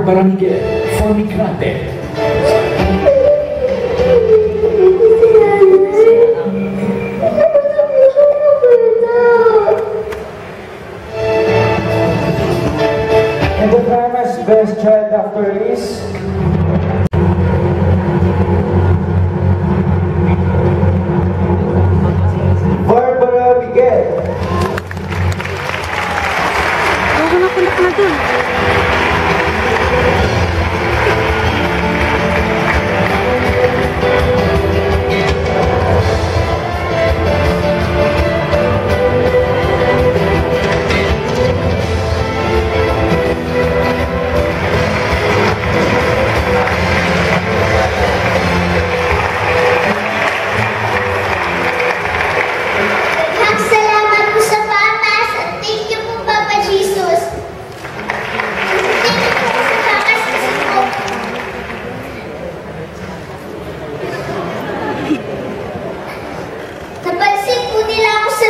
Barbara Miguel for Migrante. And the famous best child actor is Barbara Miguel. Huwag na punta na dun.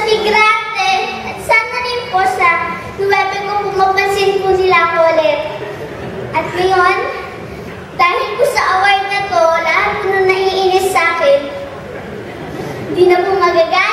Migrante, at sana rin po sa 9 ko pumapansin po nila ako ulit. At ngayon, dahil po sa award na to, lahat po na naiinis sa akin, hindi na po magagalit.